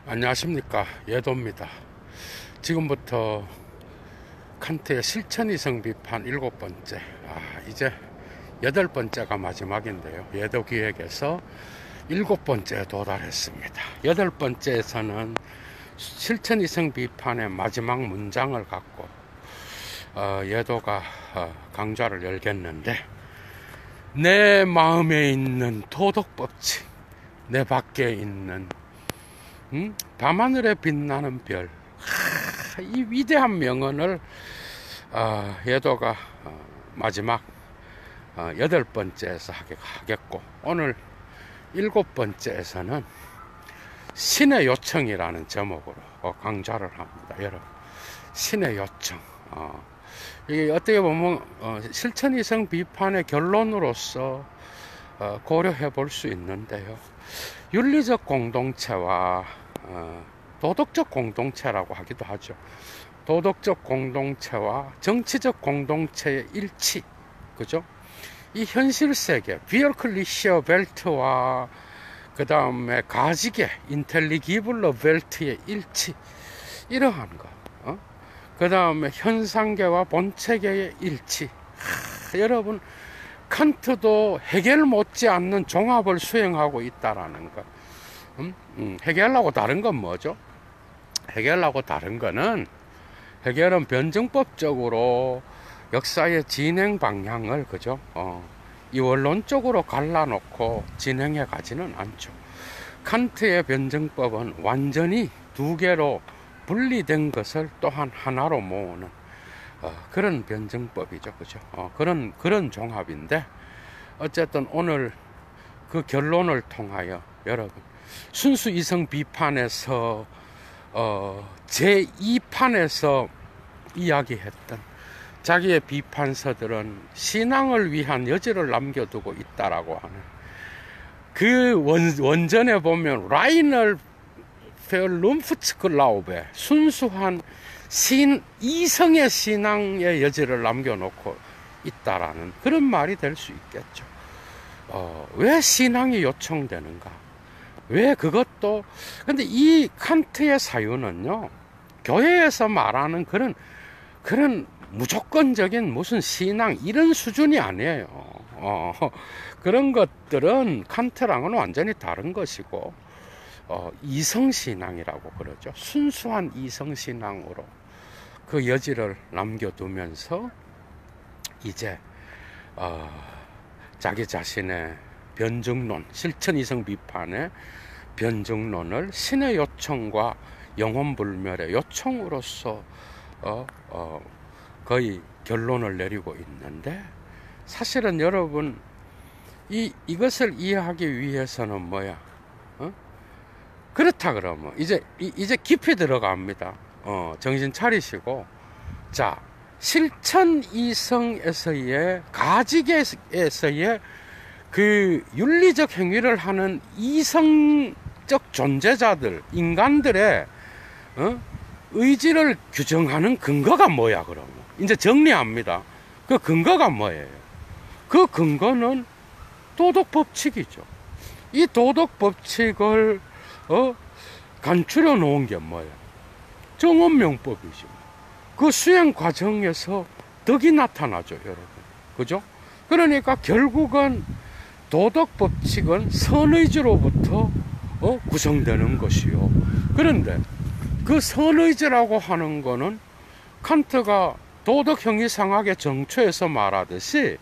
안녕하십니까, 예도입니다. 지금부터 칸트의 실천이성 비판 7번째, 이제 8번째가 마지막인데요. 예도 기획에서 7번째에 도달했습니다. 8번째에서는 실천이성 비판의 마지막 문장을 갖고 예도가 강좌를 열겠는데, 내 마음에 있는 도덕법칙, 내 밖에 있는 밤하늘에 빛나는 별, 이 위대한 명언을 예도가 마지막 8번째에서 하겠고, 오늘 7번째에서는 신의 요청이라는 제목으로 강좌를 합니다. 여러분, 신의 요청, 이게 어떻게 보면 실천이성 비판의 결론으로서 고려해 볼 수 있는데요. 윤리적 공동체와 도덕적 공동체라고 하기도 하죠. 도덕적 공동체와 정치적 공동체의 일치, 그죠? 이 현실 세계, 비얼클리시어 벨트와 그 다음에 가지계, 인텔리기블러 벨트의 일치, 이러한 거. 그 다음에 현상계와 본체계의 일치. 여러분, 칸트도 해겔 못지않는 종합을 수행하고 있다라는 거. 해겔하고 다른 건 뭐죠? 해겔하고 다른 거는, 해겔은 변증법적으로 역사의 진행 방향을, 그죠? 이원론적으로 갈라놓고 진행해 가지는 않죠. 칸트의 변증법은 완전히 두 개로 분리된 것을 또한 하나로 모으는 그런 변증법이죠, 그죠? 그런 종합인데, 어쨌든 오늘 그 결론을 통하여 여러분, 순수 이성 비판에서 제2판에서 이야기했던 자기의 비판서들은 신앙을 위한 여지를 남겨두고 있다라고 하는, 그 원전에 보면 라이널 페얼룸프츠글라우베, 순수한 이성의 신앙의 여지를 남겨놓고 있다라는 그런 말이 될 수 있겠죠. 왜 신앙이 요청되는가? 왜 그것도, 근데 이 칸트의 사유는요, 교회에서 말하는 그런 무조건적인 무슨 신앙, 이런 수준이 아니에요. 그런 것들은 칸트랑은 완전히 다른 것이고, 이성신앙이라고 그러죠. 순수한 이성신앙으로 그 여지를 남겨두면서 이제 자기 자신의 변증론, 실천이성 비판의 변증론을 신의 요청과 영혼불멸의 요청으로서 거의 결론을 내리고 있는데, 사실은 여러분, 이것을 이해하기 위해서는 뭐야? 그렇다 그러면 이제 깊이 들어갑니다. 정신 차리시고, 자, 실천이성에서의 가직에서의 그 윤리적 행위를 하는 이성적 존재자들, 인간들의 의지를 규정하는 근거가 뭐야? 그러면 이제 정리합니다. 그 근거가 뭐예요? 그 근거는 도덕 법칙이죠. 이 도덕 법칙을 간추려 놓은 게 뭐예요? 정언명법이죠. 그 수행 과정에서 덕이 나타나죠, 여러분. 그죠? 그러니까 결국은 도덕 법칙은 선의지로부터 구성되는 것이요. 그런데 그 선의지라고 하는 거는 칸트가 도덕 형이상학의 정초에서 말하듯이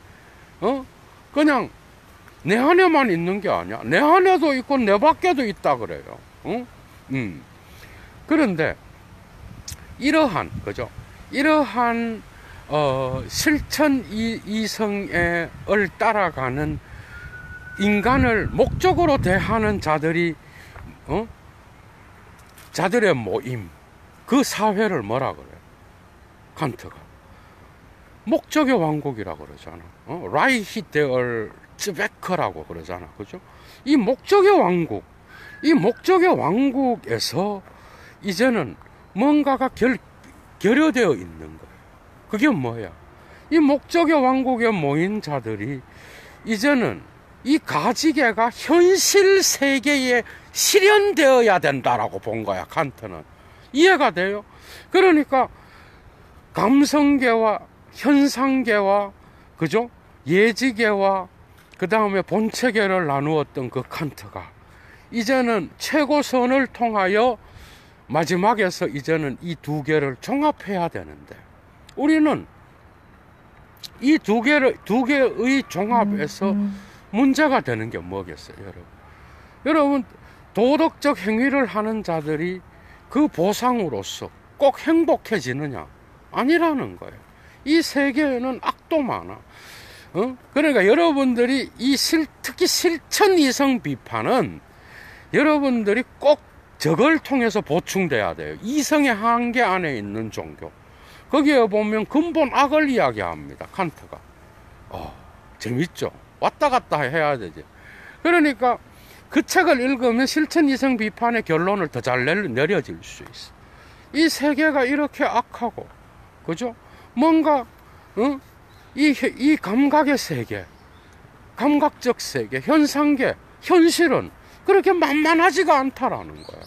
그냥 내 안에만 있는 게 아니야. 내 안에도 있고 내 밖에도 있다 그래요. 그런데 그죠? 이러한 실천 이성을 따라가는 인간을 목적으로 대하는 자들이 자들의 모임, 그 사회를 뭐라 그래요? 칸트가 목적의 왕국이라고 그러잖아. 라이히데얼 츠베커라고 그러잖아. 그죠? 이 목적의 왕국에서 이제는 뭔가가 결여되어 있는 거예요. 그게 뭐야? 이 목적의 왕국에 모인 자들이 이제는 이 가지계가 현실 세계의 실현되어야 된다라고 본 거야, 칸트는. 이해가 돼요? 그러니까 감성계와 현상계와, 그죠? 예지계와 그 다음에 본체계를 나누었던 그 칸트가 이제는 최고선을 통하여 마지막에서 이제는 이 두 개를 종합해야 되는데, 우리는 이 두 개의 종합에서 문제가 되는 게 뭐겠어요, 여러분? 여러분, 도덕적 행위를 하는 자들이 그 보상으로서 꼭 행복해지느냐? 아니라는 거예요. 이 세계에는 악도 많아. 그러니까 여러분들이 특히 실천 이성 비판은 여러분들이 꼭 저걸 통해서 보충돼야 돼요. 이성의 한계 안에 있는 종교. 거기에 보면 근본 악을 이야기합니다, 칸트가. 재밌죠? 왔다 갔다 해야 되지. 그러니까 그 책을 읽으면 실천 이성 비판의 결론을 더 잘 내려질 수 있어. 이 세계가 이렇게 악하고, 그죠? 뭔가, 이 감각의 세계, 감각적 세계, 현상계, 현실은 그렇게 만만하지가 않다라는 거야.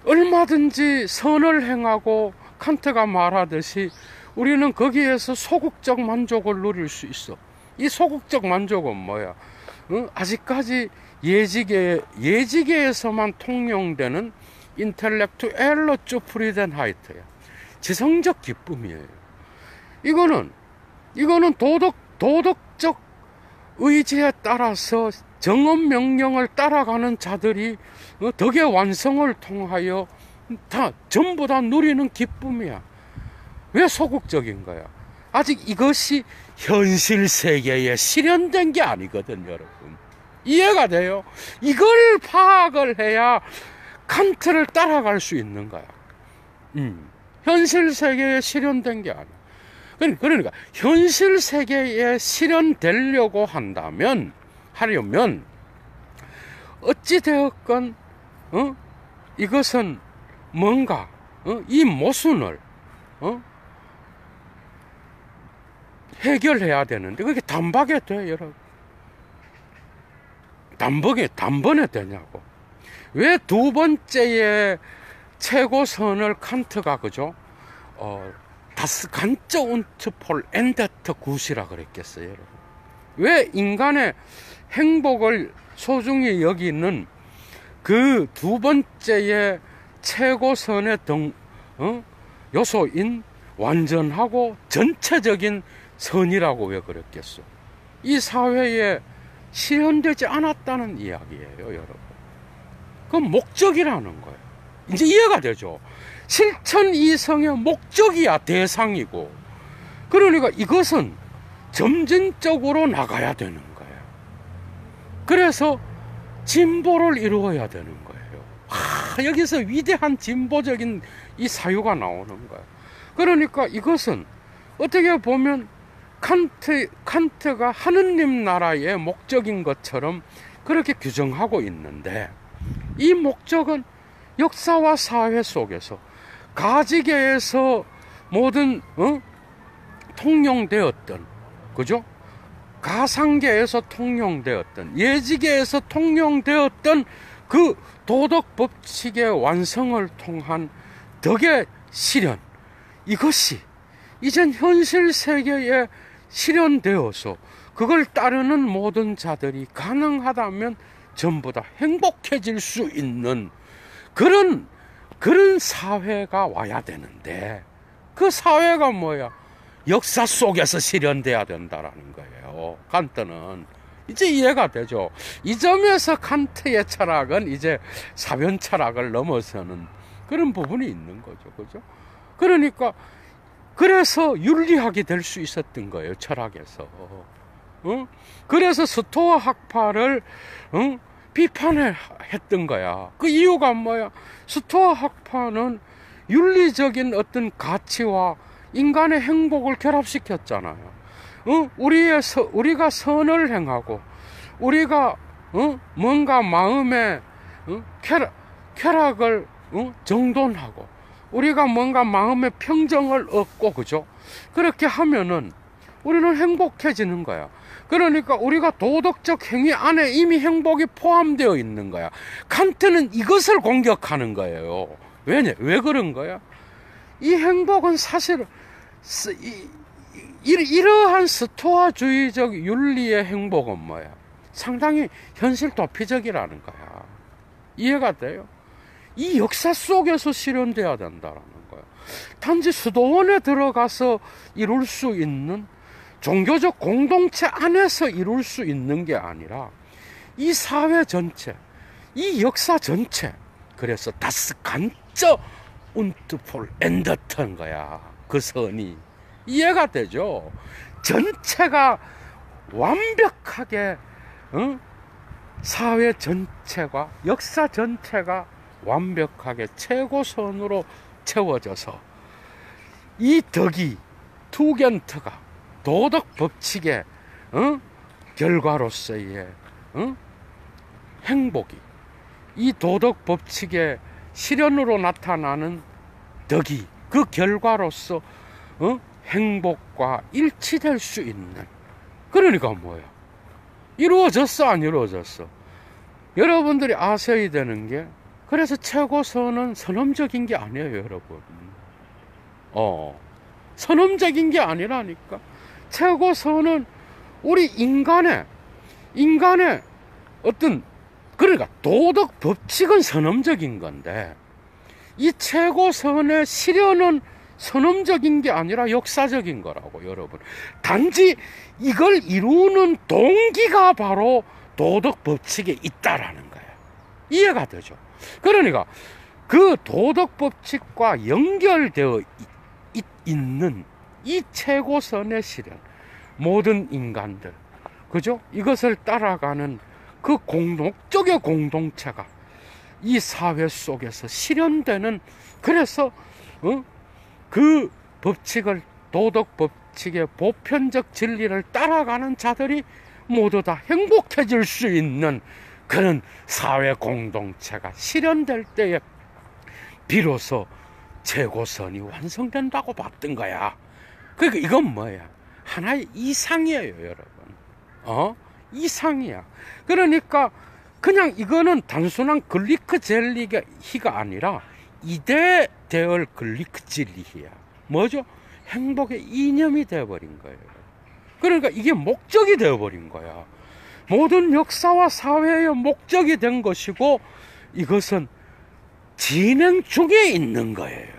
얼마든지 선을 행하고, 칸트가 말하듯이 우리는 거기에서 소극적 만족을 누릴 수 있어. 이 소극적 만족은 뭐야? 아직까지 예지계에서만 통용되는 인텔렉투엘러 주프리덴하이트야. 지성적 기쁨이에요. 이거는 도덕적 의지에 따라서 정업 명령을 따라가는 자들이 덕의 완성을 통하여 전부 다 누리는 기쁨이야. 왜 소극적인 거야? 아직 이것이 현실 세계에 실현된 게 아니거든, 여러분. 이해가 돼요? 이걸 파악을 해야 칸트를 따라갈 수 있는 거야. 현실 세계에 실현된 게 아니야. 그러니까 현실 세계에 실현되려고 하려면 어찌 되었건 이것은 뭔가 이 모순을 해결해야 되는데 그게 단박에 돼, 여러분. 단번에 되냐고. 왜 두 번째의 최고선을 칸트가, 그죠? 다스 간저 운트 폴 엔데트 굿이라 그랬겠어요, 여러분. 왜 인간의 행복을 소중히 여기는 그 두 번째의 최고선의 요소인 완전하고 전체적인 선이라고 왜 그랬겠어? 이 사회에 실현되지 않았다는 이야기예요, 여러분. 그건 목적이라는 거예요. 이제 이해가 되죠? 실천 이성의 목적이야 대상이고, 그러니까 이것은 점진적으로 나가야 되는 거예요. 그래서 진보를 이루어야 되는 거예요. 여기서 위대한 진보적인 이 사유가 나오는 거예요. 그러니까 이것은 어떻게 보면 칸트가 하느님 나라의 목적인 것처럼 그렇게 규정하고 있는데, 이 목적은 역사와 사회 속에서 가지계에서 모든 통용되었던, 그죠? 가상계에서 통용되었던, 예지계에서 통용되었던 그 도덕 법칙의 완성을 통한 덕의 실현, 이것이 이젠 현실 세계에 실현되어서 그걸 따르는 모든 자들이 가능하다면 전부 다 행복해질 수 있는 그런 사회가 와야 되는데, 그 사회가 뭐야? 역사 속에서 실현돼야 된다라는 거예요. 칸트는. 이제 이해가 되죠? 이 점에서 칸트의 철학은 이제 사변 철학을 넘어서는 그런 부분이 있는 거죠. 그죠? 그러니까 그래서 윤리학이 될 수 있었던 거예요, 철학에서. 그래서 스토아 학파를 비판했던 거야. 그 이유가 뭐야? 스토아 학파는 윤리적인 어떤 가치와 인간의 행복을 결합시켰잖아요. 우리가 선을 행하고, 우리가 뭔가 마음의 쾌락을 정돈하고, 우리가 뭔가 마음의 평정을 얻고, 그죠? 그렇게 하면은 우리는 행복해지는 거야. 그러니까 우리가 도덕적 행위 안에 이미 행복이 포함되어 있는 거야. 칸트는 이것을 공격하는 거예요. 왜 그런 거야? 이 행복은 사실 이러한 스토아주의적 윤리의 행복은 뭐야? 상당히 현실 도피적이라는 거야. 이해가 돼요? 이 역사 속에서 실현돼야 된다라는 거야. 단지 수도원에 들어가서 이룰 수 있는 종교적 공동체 안에서 이룰 수 있는 게 아니라 이 사회 전체, 이 역사 전체. 그래서 다스 간저 운트 폴 엔더턴 거야. 그 선이. 이해가 되죠? 전체가 완벽하게 사회 전체가, 역사 전체가 완벽하게 최고선으로 채워져서 이 덕이, 투겐트가 도덕 법칙의 결과로서의 행복이, 이 도덕 법칙의 실현으로 나타나는 덕이 그 결과로서 행복과 일치될 수 있는, 그러니까 뭐야? 이루어졌어, 안 이루어졌어? 여러분들이 아셔야 되는 게, 그래서 최고선은 선험적인 게 아니에요, 여러분. 선험적인 게 아니라니까. 최고선은 우리 인간의 어떤, 그러니까 도덕 법칙은 선험적인 건데, 이 최고선의 실현은 선험적인 게 아니라 역사적인 거라고, 여러분. 단지 이걸 이루는 동기가 바로 도덕 법칙에 있다라는 거예요. 이해가 되죠? 그러니까 그 도덕 법칙과 연결되어 있는 이 최고선의 실현, 모든 인간들, 그죠? 이것을 따라가는 그 목적의 공동체가 이 사회 속에서 실현되는, 그래서 그 법칙을, 도덕 법칙의 보편적 진리를 따라가는 자들이 모두 다 행복해질 수 있는 그런 사회 공동체가 실현될 때에 비로소 최고선이 완성된다고 봤던 거야. 그러니까 이건 뭐야? 하나의 이상이에요, 여러분. 이상이야. 그러니까 그냥 이거는 단순한 글리크 젤리히가 아니라 이데대얼 글리크 젤리히야. 뭐죠? 행복의 이념이 되어버린 거예요. 그러니까 이게 목적이 되어버린 거야. 모든 역사와 사회의 목적이 된 것이고, 이것은 진행 중에 있는 거예요.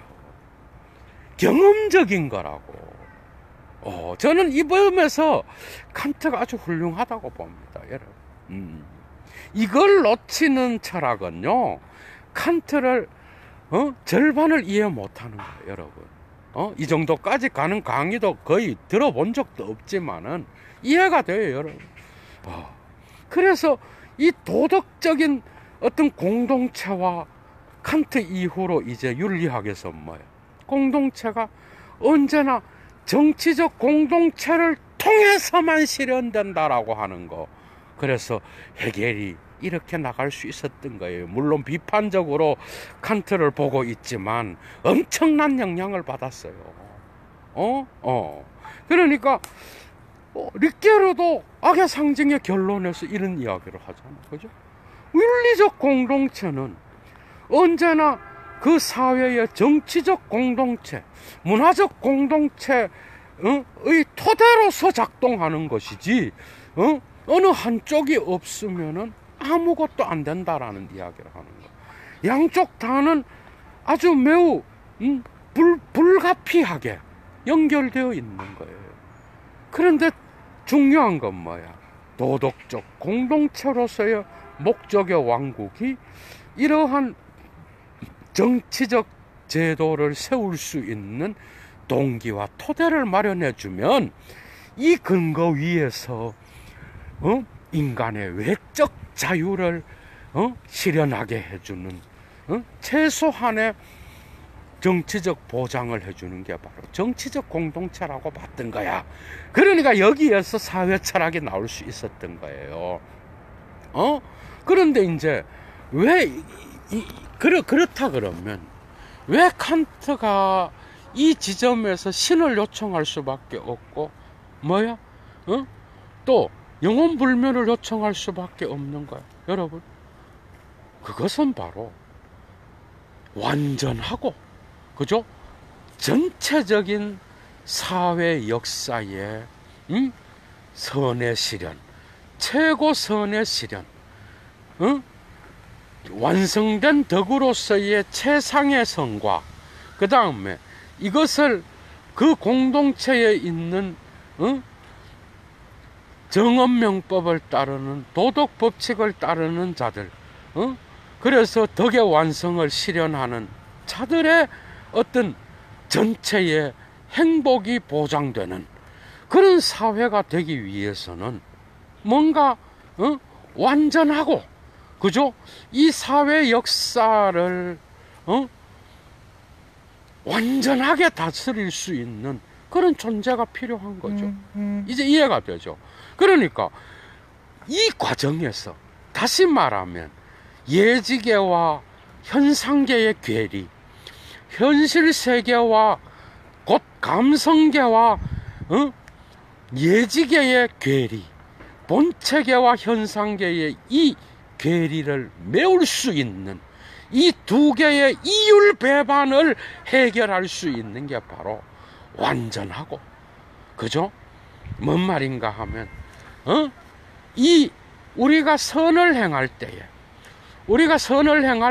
경험적인 거라고. 저는 이 부분에서 칸트가 아주 훌륭하다고 봅니다, 여러분. 이걸 놓치는 철학은요, 칸트를 절반을 이해 못하는 거예요, 여러분. 이 정도까지 가는 강의도 거의 들어본 적도 없지만은 이해가 돼요, 여러분. 그래서 이 도덕적인 어떤 공동체와 칸트 이후로 이제 윤리학에서 뭐예요? 공동체가 언제나 정치적 공동체를 통해서만 실현된다라고 하는 거. 그래서 해겔이 이렇게 나갈 수 있었던 거예요. 물론 비판적으로 칸트를 보고 있지만 엄청난 영향을 받았어요. 그러니까 리케르도 악의 상징의 결론에서 이런 이야기를 하잖아. 그죠? 윤리적 공동체는 언제나 그 사회의 정치적 공동체, 문화적 공동체의 토대로서 작동하는 것이지, 어느 한쪽이 없으면은 아무것도 안 된다라는 이야기를 하는 거. 양쪽 다는 아주 매우 불가피하게 연결되어 있는 거예요. 그런데 중요한 건 뭐야? 도덕적 공동체로서의 목적의 왕국이 이러한 정치적 제도를 세울 수 있는 동기와 토대를 마련해 주면 이 근거 위에서 인간의 외적 자유를 실현하게 해주는 최소한의 정치적 보장을 해주는 게 바로 정치적 공동체라고 봤던 거야. 그러니까 여기에서 사회 철학이 나올 수 있었던 거예요. 그런데 이제 왜 그렇다 그러면 왜 칸트가 이 지점에서 신을 요청할 수밖에 없고 뭐야? 또 영혼불멸을 요청할 수밖에 없는 거야. 여러분, 그것은 바로 완전하고, 그죠? 전체적인 사회 역사의 선의 실현, 최고 선의 실현, 완성된 덕으로서의 최상의 선과, 그 다음에 이것을 그 공동체에 있는 정언명법을 따르는 도덕 법칙을 따르는 자들, 그래서 덕의 완성을 실현하는 자들의 어떤 전체의 행복이 보장되는 그런 사회가 되기 위해서는 뭔가 완전하고, 그죠? 이 사회 역사를 완전하게 다스릴 수 있는 그런 존재가 필요한 거죠. 이제 이해가 되죠. 그러니까 이 과정에서 다시 말하면 예지계와 현상계의 괴리, 현실 세계와 곧 감성계와 예지계의 괴리, 본체계와 현상계의 이 괴리를 메울 수 있는 이 두 개의 이율 배반을 해결할 수 있는 게 바로 완전하고, 그죠? 뭔 말인가 하면 이 우리가 선을 행할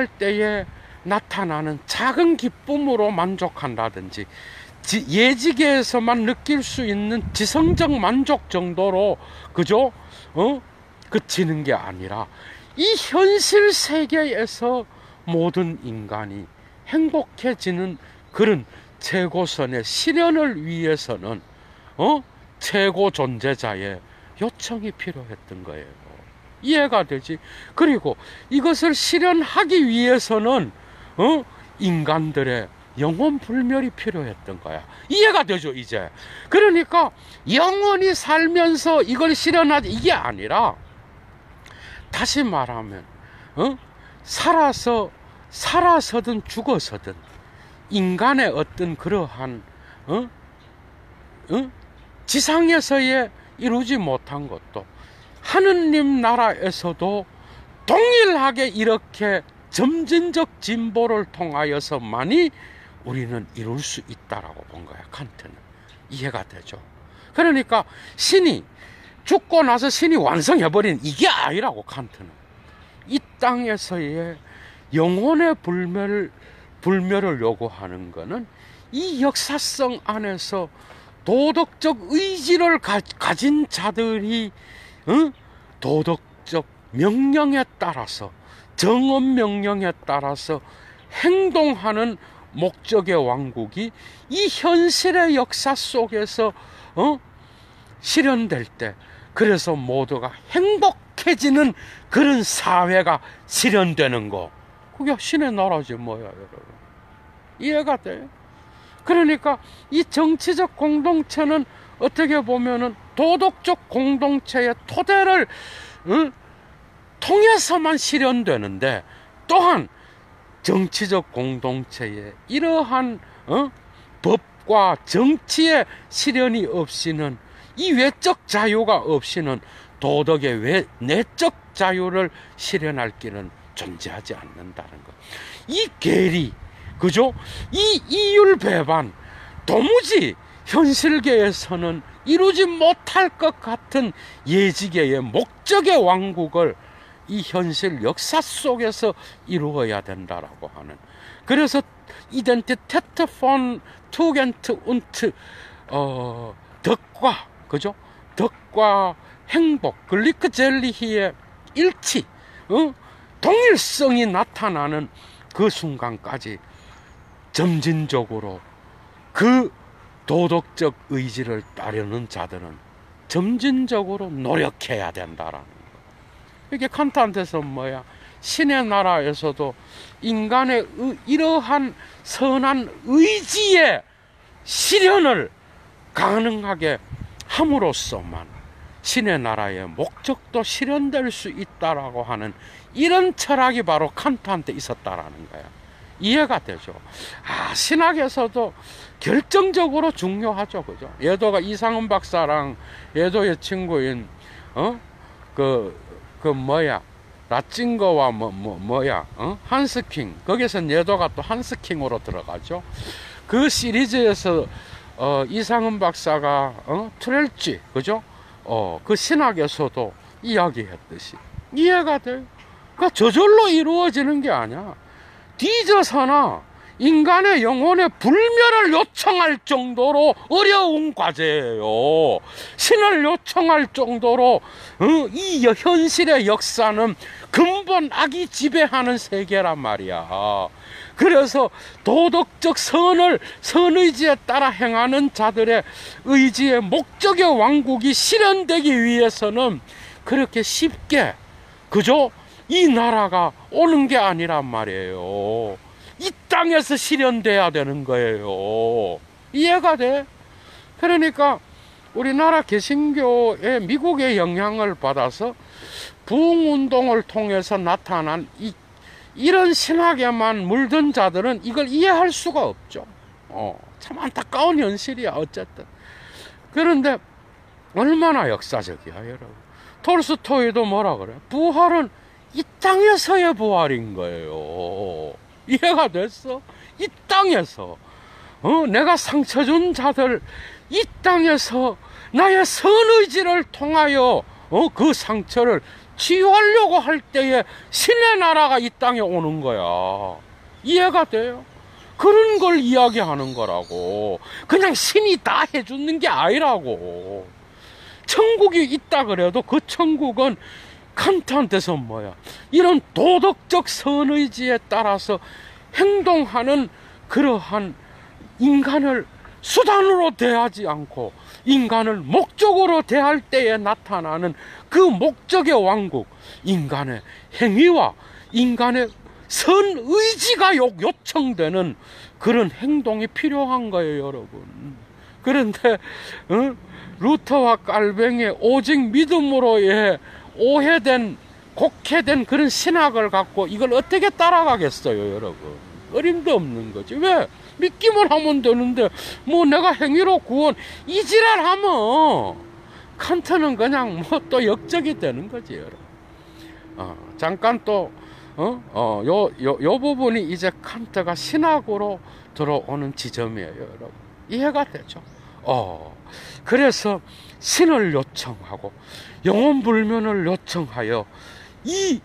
때에 나타나는 작은 기쁨으로 만족한다든지 예지계에서만 느낄 수 있는 지성적 만족 정도로, 그죠? 그치는 게 아니라 이 현실 세계에서 모든 인간이 행복해지는 그런 최고선의 실현을 위해서는 최고 존재자의 요청이 필요했던 거예요. 이해가 되지? 그리고 이것을 실현하기 위해서는 인간들의 영혼 불멸이 필요했던 거야. 이해가 되죠, 이제? 그러니까 영원히 살면서 이걸 실현하지, 이게 아니라, 다시 말하면 살아서든 죽어서든 인간의 어떤 그러한 지상에서의 이루지 못한 것도 하느님 나라에서도 동일하게 이렇게 점진적 진보를 통하여서만이 우리는 이룰 수 있다라고 본 거야, 칸트는. 이해가 되죠? 그러니까 신이 죽고 나서 신이 완성해버린 이게 아니라고, 칸트는. 이 땅에서의 영혼의 불멸을 요구하는 것은 이 역사성 안에서 도덕적 의지를 가진 자들이 도덕적 명령에 따라서, 정언 명령에 따라서 행동하는 목적의 왕국이 이 현실의 역사 속에서 실현될 때, 그래서 모두가 행복해지는 그런 사회가 실현되는 거, 그게 신의 나라지 뭐야, 여러분. 이해가 돼요? 그러니까 이 정치적 공동체는 어떻게 보면은 도덕적 공동체의 토대를 통해서만 실현되는데, 또한 정치적 공동체의 이러한 법과 정치의 실현이 없이는, 이 외적 자유가 없이는 도덕의 내적 자유를 실현할 길은 존재하지 않는다는 것. 이 괴리, 그죠? 이 이율 배반, 도무지 현실계에서는 이루지 못할 것 같은 예지계의 목적의 왕국을 이 현실 역사 속에서 이루어야 된다라고 하는. 그래서 Identität von Tugend und 덕과, 그죠? 덕과 행복, 글리크젤리히의 일치, 동일성이 나타나는 그 순간까지 점진적으로 그 도덕적 의지를 따르는 자들은 점진적으로 노력해야 된다라는 거. 이게 칸트한테서 뭐야? 신의 나라에서도 인간의 이러한 선한 의지의 실현을 가능하게 함으로써만 신의 나라의 목적도 실현될 수 있다라고 하는 이런 철학이 바로 칸트한테 있었다라는 거야. 이해가 되죠. 신학에서도 결정적으로 중요하죠. 그죠? 예도가 이상은 박사랑 예도의 친구인, 라칭거와 한스킹. 거기서 예도가 또 한스킹으로 들어가죠. 그 시리즈에서, 이상은 박사가, 트렐지, 그죠? 그 신학에서도 이야기했듯이. 이해가 돼요. 그러니까 저절로 이루어지는 게 아니야. 뒤져서나 인간의 영혼의 불멸을 요청할 정도로 어려운 과제예요. 신을 요청할 정도로 이 현실의 역사는 근본 악이 지배하는 세계란 말이야. 그래서 도덕적 선의지에 따라 행하는 자들의 의지의 목적의 왕국이 실현되기 위해서는 그렇게 쉽게 그죠? 이 나라가 오는 게 아니란 말이에요. 이 땅에서 실현돼야 되는 거예요. 이해가 돼? 그러니까 우리나라 개신교의 미국의 영향을 받아서 부흥운동을 통해서 나타난 이런 신학에만 물든 자들은 이걸 이해할 수가 없죠. 참 안타까운 현실이야. 어쨌든. 그런데 얼마나 역사적이야, 여러분. 톨스토이도 뭐라 그래? 부활은 이 땅에서의 부활인 거예요. 이해가 됐어? 이 땅에서. 내가 상처 준 자들, 이 땅에서 나의 선의지를 통하여, 그 상처를 치유하려고 할 때에 신의 나라가 이 땅에 오는 거야. 이해가 돼요? 그런 걸 이야기하는 거라고. 그냥 신이 다 해주는 게 아니라고. 천국이 있다 그래도 그 천국은 칸트한테서 뭐야? 이런 도덕적 선의지에 따라서 행동하는 그러한 인간을 수단으로 대하지 않고 인간을 목적으로 대할 때에 나타나는 그 목적의 왕국, 인간의 행위와 인간의 선의지가 요청되는 그런 행동이 필요한 거예요, 여러분. 그런데 루터와 깔뱅의 오직 믿음으로의 오해된 곡해된 그런 신학을 갖고 이걸 어떻게 따라가겠어요, 여러분? 어림도 없는 거지. 왜? 믿기만 하면 되는데 뭐 내가 행위로 구원 이 지랄하면 칸트는 그냥 뭐 또 역적이 되는 거지, 여러분. 잠깐 또 요 부분이 이제 칸트가 신학으로 들어오는 지점이에요, 여러분. 이해가 되죠? 그래서 신을 요청하고 영혼불면을 요청하여 이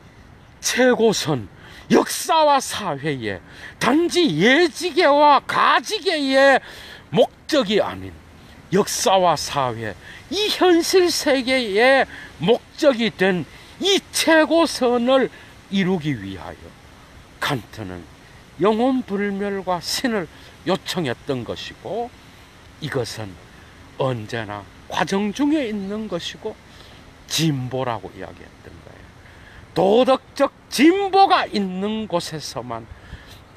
최고선 역사와 사회에 단지 예지계와 가지계의 목적이 아닌 역사와 사회, 이 현실 세계의 목적이 된 이 최고선을 이루기 위하여 칸트는 영혼불멸과 신을 요청했던 것이고, 이것은 언제나 과정 중에 있는 것이고 진보라고 이야기했던 거예요. 도덕적 진보가 있는 곳에서만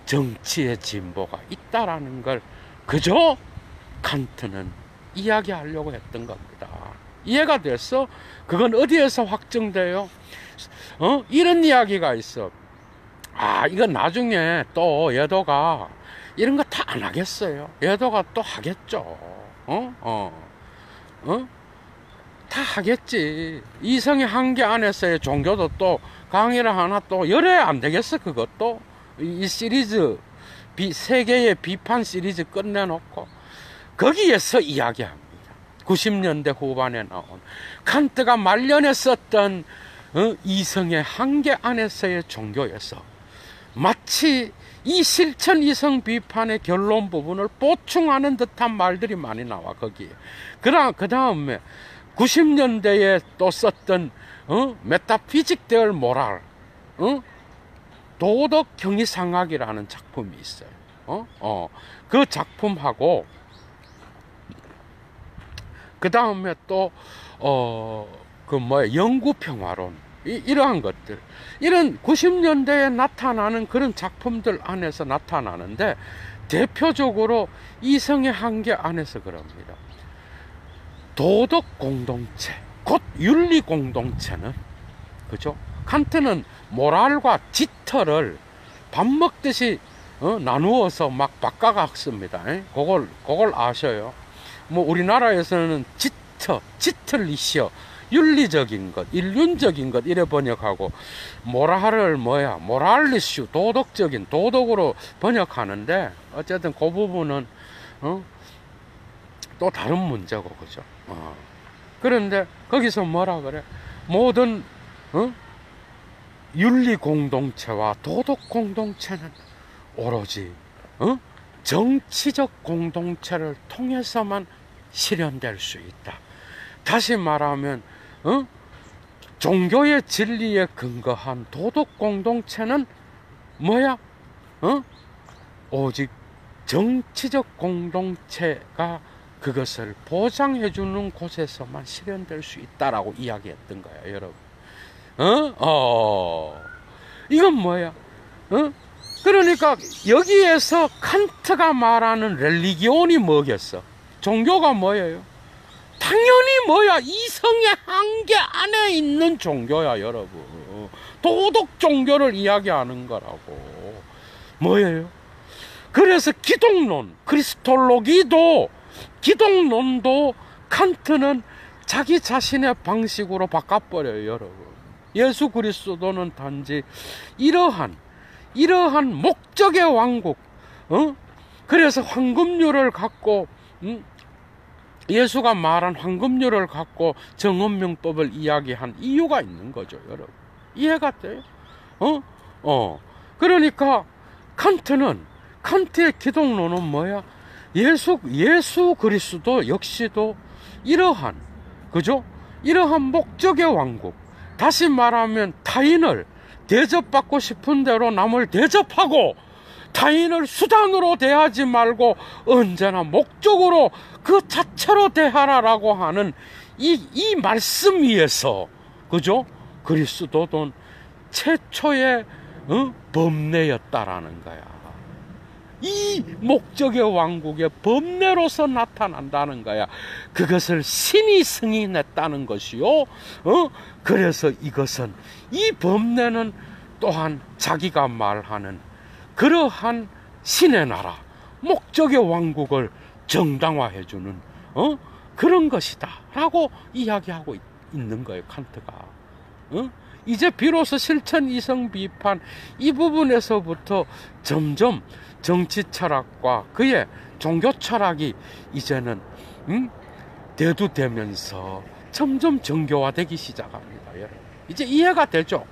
정치의 진보가 있다라는 걸 그저 칸트는 이야기하려고 했던 겁니다. 이해가 됐어? 그건 어디에서 확정돼요? 이런 이야기가 있어. 이건 나중에 또 예도가 이런 거 다 안 하겠어요. 예도가 또 하겠죠. 다 하겠지. 이성의 한계 안에서의 종교도 또 강의를 하나 또 열어야 안 되겠어, 그것도. 이 시리즈, 세계의 비판 시리즈 끝내놓고 거기에서 이야기합니다. 90년대 후반에 나온 칸트가 말년에 썼던 이성의 한계 안에서의 종교에서 마치 이 실천 이성 비판의 결론 부분을 보충하는 듯한 말들이 많이 나와, 거기에. 그 다음에 90년대에 또 썼던 메타피직 데얼 모랄, 도덕 경이상학이라는 작품이 있어요. 그 작품하고 그 다음에 또 영구평화론, 이러한 것들, 이런 90년대에 나타나는 그런 작품들 안에서 나타나는데, 대표적으로 이성의 한계 안에서 그럽니다. 도덕 공동체, 곧 윤리 공동체는, 그죠? 칸트는 모랄과 지터를 밥 먹듯이 나누어서 막 바꿔갔습니다. 그걸 아셔요. 뭐 우리나라에서는 지털리시어, 윤리적인 것, 인륜적인 것 이래 번역하고, 모랄리슈, 도덕적인, 도덕으로 번역하는데, 어쨌든 그 부분은 또 다른 문제고, 그죠? 그런데 거기서 뭐라 그래? 모든 윤리 공동체와 도덕 공동체는 오로지 정치적 공동체를 통해서만 실현될 수 있다. 다시 말하면 종교의 진리에 근거한 도덕 공동체는 오직 정치적 공동체가 그것을 보장해 주는 곳에서만 실현될 수 있다라고 이야기했던 거야, 여러분. 이건 뭐야? 그러니까 여기에서 칸트가 말하는 렐리기온이 뭐겠어? 종교가 뭐예요? 당연히 이성의 한계 안에 있는 종교야, 여러분. 도덕 종교를 이야기하는 거라고. 뭐예요? 그래서 기독론, 기독론도 칸트는 자기 자신의 방식으로 바꿔버려요, 여러분. 예수 그리스도는 단지 이러한 목적의 왕국, 그래서 황금률을 갖고, 예수가 말한 황금률을 갖고 정언명법을 이야기한 이유가 있는 거죠, 여러분. 이해가 돼요? 그러니까 칸트의 기독론은 뭐야? 예수 그리스도 역시도 이러한 목적의 왕국, 다시 말하면 타인을 대접받고 싶은 대로 남을 대접하고, 타인을 수단으로 대하지 말고 언제나 목적으로 그 자체로 대하라라고 하는 이 말씀 위에서, 그죠? 그리스도는 최초의 법례였다라는 거야. 이 목적의 왕국의 법례로서 나타난다는 거야. 그것을 신이 승인했다는 것이요. 그래서 이 법례는 또한 자기가 말하는 그러한 신의 나라, 목적의 왕국을 정당화해주는 그런 것이다 라고 이야기하고 있는 거예요, 칸트가. 이제 비로소 실천 이성 비판 이 부분에서부터 점점 정치 철학과 그의 종교 철학이 이제는 대두되면서 점점 정교화되기 시작합니다, 여러분. 이제 이해가 되죠?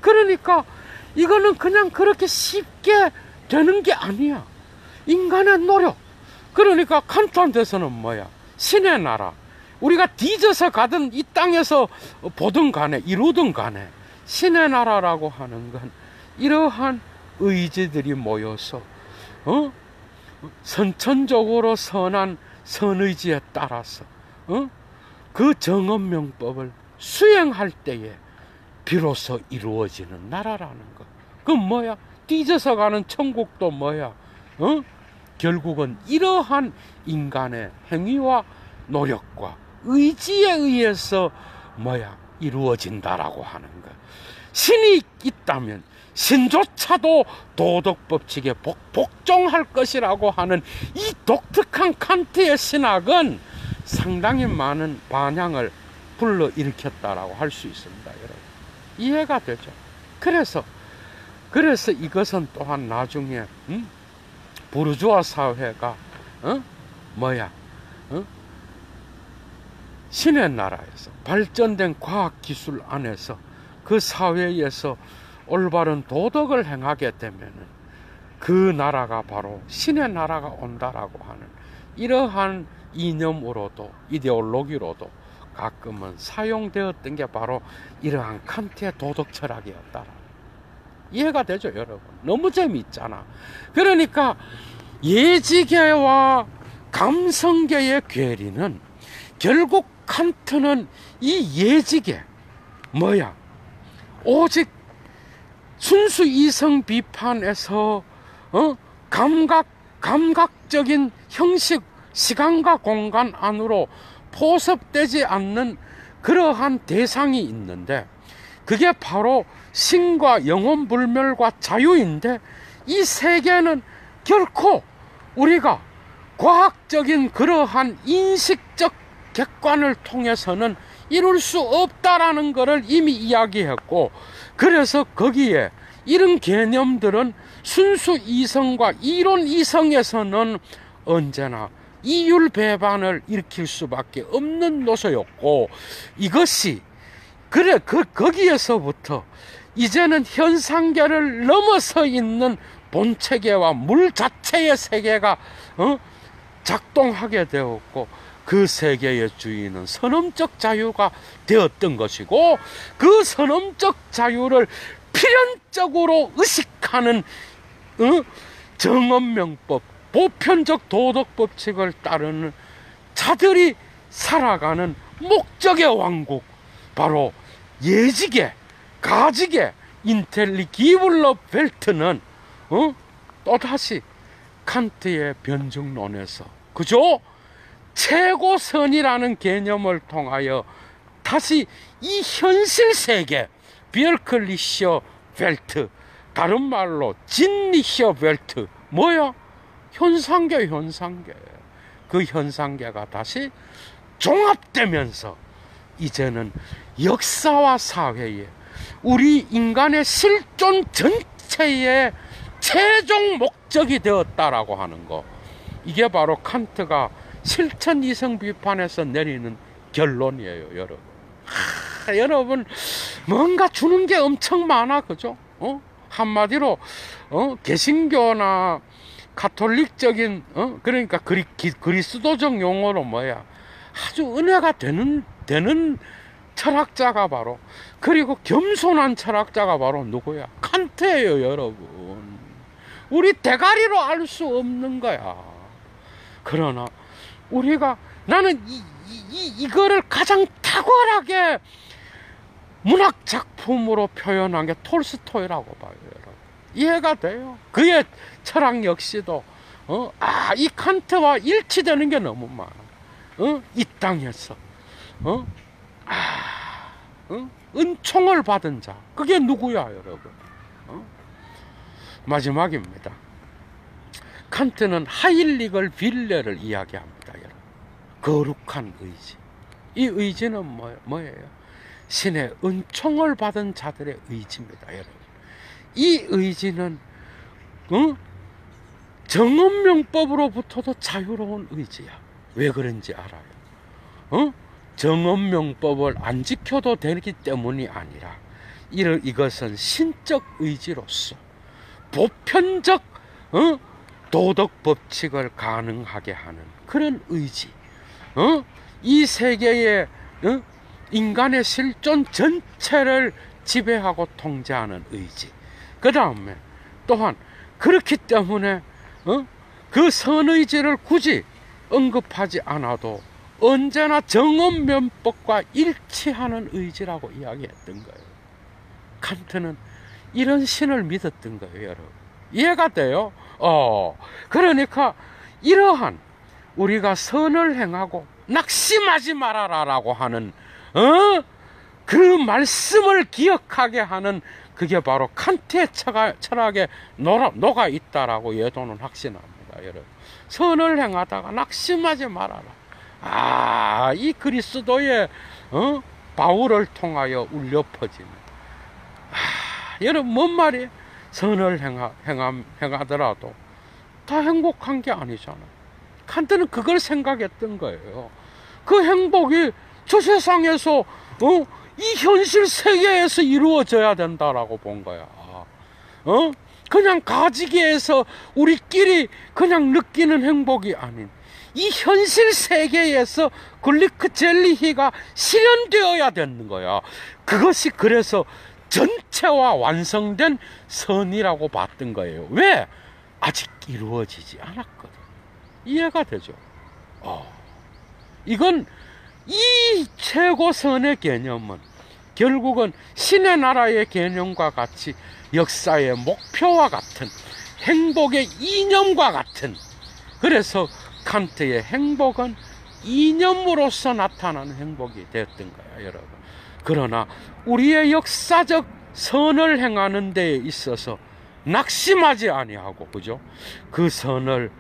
그러니까 이거는 그냥 그렇게 쉽게 되는 게 아니야. 인간의 노력. 그러니까 칸트한테서는 뭐야? 신의 나라. 우리가 뒤져서 가든 이 땅에서 보든 간에 이루든 간에 신의 나라라고 하는 건 이러한 의지들이 모여서 선천적으로 선한 선의지에 따라서 그 정언명법을 수행할 때에 비로소 이루어지는 나라라는 거. 그건 뭐야? 뒤져서 가는 천국도 뭐야? 결국은 이러한 인간의 행위와 노력과 의지에 의해서 이루어진다라고 하는 거. 신이 있다면 신조차도 도덕 법칙에 복종할 것이라고 하는 이 독특한 칸트의 신학은 상당히 많은 반향을 불러일으켰다라고 할 수 있습니다, 여러분. 이해가 되죠? 그래서 이것은 또한 나중에 부르주아 사회가 신의 나라에서 발전된 과학기술 안에서 그 사회에서 올바른 도덕을 행하게 되면은 그 나라가 바로 신의 나라가 온다라고 하는 이러한 이념으로도 이데올로기로도 가끔은 사용되었던 게 바로 이러한 칸트의 도덕 철학이었다. 이해가 되죠, 여러분? 너무 재미있잖아. 그러니까 예지계와 감성계의 괴리는 결국 칸트는 이 예지계 오직 순수 이성 비판에서 감각적인 형식, 시간과 공간 안으로 포섭되지 않는 그러한 대상이 있는데, 그게 바로 신과 영혼불멸과 자유인데, 이 세계는 결코 우리가 과학적인 그러한 인식적 객관을 통해서는 이룰 수 없다라는 것을 이미 이야기했고, 그래서 거기에 이런 개념들은 순수 이성과 이론 이성에서는 언제나 이율 배반을 일으킬 수밖에 없는 노소였고, 이것이 거기에서부터 이제는 현상계를 넘어서 있는 본체계와 물 자체의 세계가 작동하게 되었고, 그 세계의 주인은 선언적 자유가 되었던 것이고, 그 선언적 자유를 필연적으로 의식하는 정언명법, 보편적 도덕 법칙을 따르는 자들이 살아가는 목적의 왕국, 바로 예지계, 가지계, 인텔리기블러 벨트는 또다시 칸트의 변증론에서 그죠? 최고선이라는 개념을 통하여 다시 이 현실 세계, 비얼클리시어 벨트, 다른 말로 진리시어 벨트, 뭐야? 현상계. 그 현상계가 다시 종합되면서 이제는 역사와 사회에 우리 인간의 실존 전체의 최종 목적이 되었다라고 하는 거, 이게 바로 칸트가 실천 이성 비판에서 내리는 결론이에요, 여러분. 여러분, 뭔가 주는 게 엄청 많아, 그죠? 한마디로 개신교나 가톨릭적인 그러니까 그리스도적 용어로 뭐야, 아주 은혜가 되는 철학자가 바로, 그리고 겸손한 철학자가 바로 누구야? 칸트예요, 여러분. 우리 대가리로 알 수 없는 거야. 그러나 우리가, 나는 이거를 가장 탁월하게 문학 작품으로 표현한 게 톨스토이라고 봐요, 여러분. 이해가 돼요? 그의 철학 역시도 이 칸트와 일치되는 게 너무 많아. 이 땅에서 은총을 받은 자, 그게 누구야, 여러분? 마지막입니다. 칸트는 하일리걸 빌레를 이야기합니다, 여러분. 거룩한 의지. 이 의지는 뭐예요? 신의 은총을 받은 자들의 의지입니다, 여러분. 이 의지는 정언명법으로부터도 자유로운 의지야. 왜 그런지 알아요? 정언명법을 안 지켜도 되기 때문이 아니라 이것은 신적 의지로서 보편적 도덕 법칙을 가능하게 하는 그런 의지, 이 세계의 인간의 실존 전체를 지배하고 통제하는 의지. 그 다음에 또한 그렇기 때문에 그 선의지를 굳이 언급하지 않아도 언제나 정언면법과 일치하는 의지라고 이야기했던 거예요. 칸트는 이런 신을 믿었던 거예요, 여러분. 이해가 돼요? 그러니까 이러한 우리가 선을 행하고 낙심하지 말아라라고 하는 그 말씀을 기억하게 하는, 그게 바로 칸트의 철학에 녹아 있다라고 예도는 확신합니다, 여러분. 선을 행하다가 낙심하지 말아라. 이 그리스도의 바울을 통하여 울려 퍼지는, 여러분, 뭔 말이에요? 선을 행하더라도 다 행복한 게 아니잖아요. 칸트는 그걸 생각했던 거예요. 그 행복이 저 세상에서 이 현실 세계에서 이루어져야 된다라고 본 거야. 그냥 가지기에서 우리끼리 그냥 느끼는 행복이 아닌 이 현실 세계에서 글리크 젤리히가 실현되어야 되는 거야. 그것이 그래서 전체와 완성된 선이라고 봤던 거예요. 왜? 아직 이루어지지 않았거든. 이해가 되죠? 이건 이 최고선의 개념은 결국은 신의 나라의 개념과 같이 역사의 목표와 같은, 행복의 이념과 같은, 그래서 칸트의 행복은 이념으로서 나타나는 행복이 되었던 거야, 여러분. 그러나 우리의 역사적 선을 행하는 데에 있어서 낙심하지 아니하고, 그죠? 그 선을,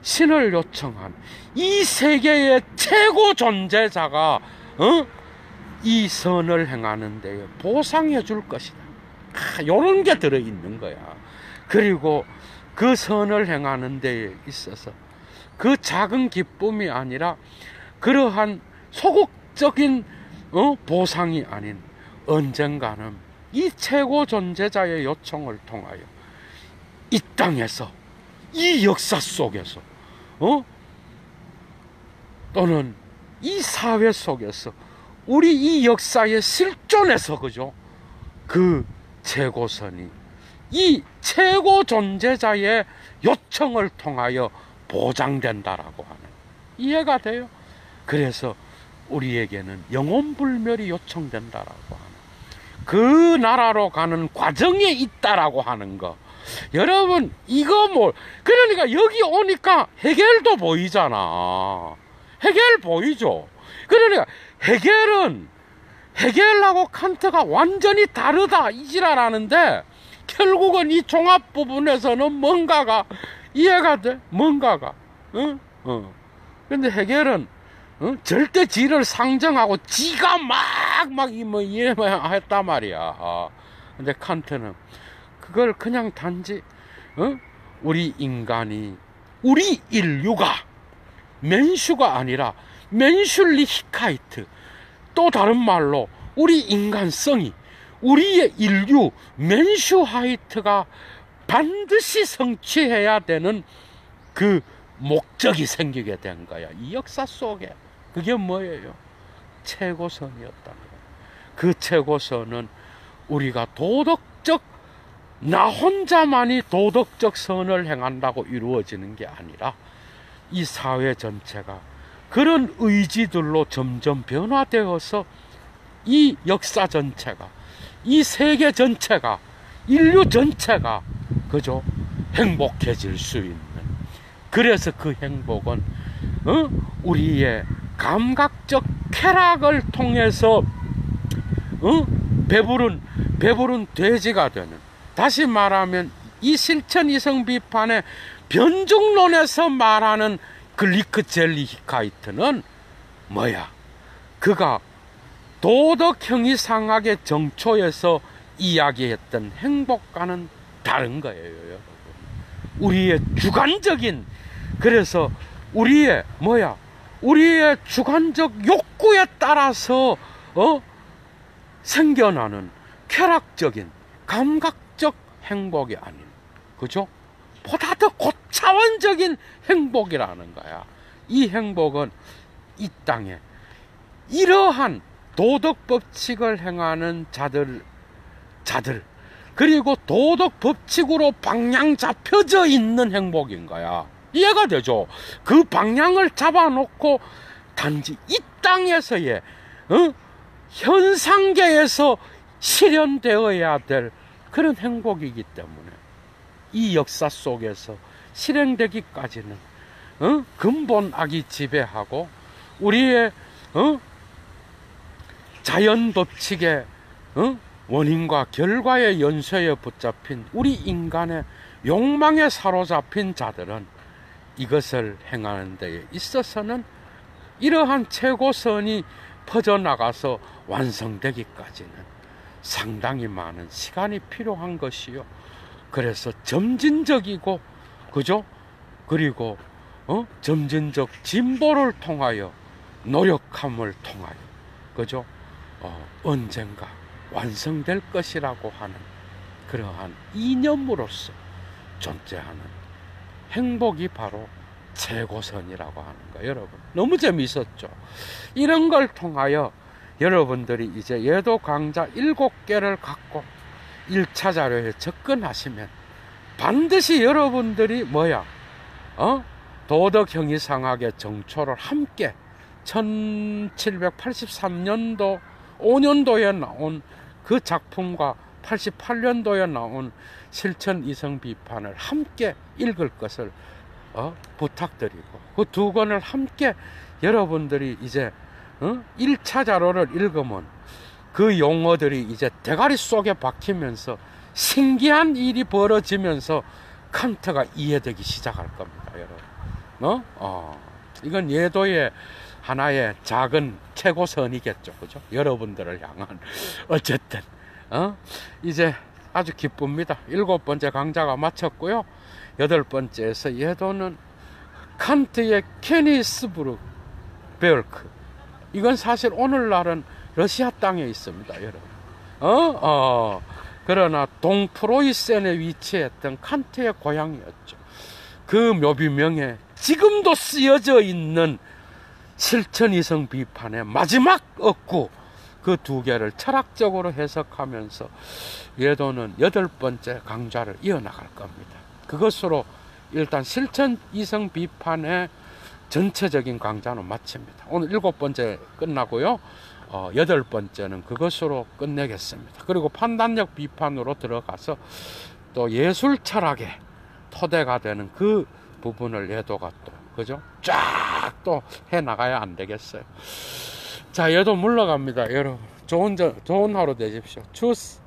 신을 요청한 이 세계의 최고 존재자가, 이 선을 행하는 데에 보상해 줄 것이다. 요런 게 들어있는 거야. 그리고 그 선을 행하는 데에 있어서 그 작은 기쁨이 아니라 그러한 소극적인 보상이 아닌 언젠가는 이 최고 존재자의 요청을 통하여 이 땅에서, 이 역사 속에서, 또는 이 사회 속에서, 우리 이 역사의 실존에서, 그죠? 그 최고선이 이 최고 존재자의 요청을 통하여 보장된다라고 하는, 이해가 돼요? 그래서 우리에게는 영혼불멸이 요청된다라고 하는, 그 나라로 가는 과정에 있다라고 하는 거. 여러분, 이거 그러니까 여기 오니까 해겔도 보이잖아. 해겔 보이죠? 그러니까 해겔하고 칸트가 완전히 다르다 이지랄하는데, 결국은 이 종합 부분에서는 뭔가가 이해가 돼. 뭔가가. 근데 해겔은 절대지를 상정하고 지가 했단 말이야. 근데 칸트는 그걸 그냥 단지 우리 인간이, 우리 인류가 맨슈가 아니라 맨슐리히카이트, 또 다른 말로 우리 인간성이, 우리의 인류 맨슈하이트가 반드시 성취해야 되는 그 목적이 생기게 된 거야. 이 역사 속에. 그게 뭐예요? 최고선이었다는 거예요. 그 최고선은 우리가 나 혼자만이 도덕적 선을 행한다고 이루어지는 게 아니라 이 사회 전체가 그런 의지들로 점점 변화되어서 이 역사 전체가, 이 세계 전체가, 인류 전체가, 그죠? 행복해질 수 있는. 그래서 그 행복은 우리의 감각적 쾌락을 통해서 배부른 돼지가 되는, 다시 말하면 이 실천 이성 비판의 변증론에서 말하는 그 리크젤리 히카이트는 뭐야? 그가 도덕 형이상학의 정초에서 이야기했던 행복과는 다른 거예요, 여러분. 우리의 주관적인, 그래서 우리의 주관적 욕구에 따라서 생겨나는 쾌락적인 감각적 행복이 아닌, 그죠? 보다 더 고차원적인 행복이라는 거야. 이 행복은 이 땅에 이러한 도덕 법칙을 행하는 자들, 그리고 도덕 법칙으로 방향 잡혀져 있는 행복인 거야. 이해가 되죠? 그 방향을 잡아놓고 단지 이 땅에서의 현상계에서 실현되어야 될 그런 행복이기 때문에 이 역사 속에서 실행되기까지는 근본악이 지배하고 우리의 자연 법칙의 원인과 결과의 연쇄에 붙잡힌 우리 인간의 욕망에 사로잡힌 자들은 이것을 행하는 데 있어서는 이러한 최고선이 퍼져나가서 완성되기까지는 상당히 많은 시간이 필요한 것이요. 그래서 점진적이고, 그죠? 그리고 점진적 진보를 통하여, 노력함을 통하여, 그죠? 언젠가 완성될 것이라고 하는 그러한 이념으로서 존재하는 행복이 바로 최고선이라고 하는 거예요. 여러분, 너무 재미있었죠? 이런 걸 통하여 여러분들이 이제 예도 강좌 7개를 갖고 1차 자료에 접근하시면 반드시 여러분들이 도덕 형이상학의 정초를 함께 1783년도 5년도에 나온 그 작품과 88년도에 나온 실천 이성 비판을 함께 읽을 것을 부탁드리고, 그 두 권을 함께 여러분들이 이제 1차 자료를 읽으면 그 용어들이 이제 대가리 속에 박히면서 신기한 일이 벌어지면서 칸트가 이해되기 시작할 겁니다, 여러분. 이건 예도의 하나의 작은 최고선이겠죠, 그죠? 여러분들을 향한. 어쨌든, 이제 아주 기쁩니다. 7번째 강좌가 마쳤고요. 8번째에서 예도는 칸트의 케니스부르크 베르크. 이건 사실 오늘날은 러시아 땅에 있습니다, 여러분. 그러나 동프로이센에 위치했던 칸트의 고향이었죠. 그 묘비명에 지금도 쓰여져 있는 실천이성 비판의 마지막 억구, 그 두 개를 철학적으로 해석하면서 예도는 8번째 강좌를 이어나갈 겁니다. 그것으로 일단 실천이성 비판의 전체적인 강좌는 마칩니다. 오늘 7번째 끝나고요. 8번째는 그것으로 끝내겠습니다. 그리고 판단력 비판으로 들어가서 또 예술 철학의 토대가 되는 그 부분을 예도가 또, 그죠? 쫙 또 해 나가야 안 되겠어요. 자, 예도 물러갑니다. 여러분, 좋은 하루 되십시오. 추스.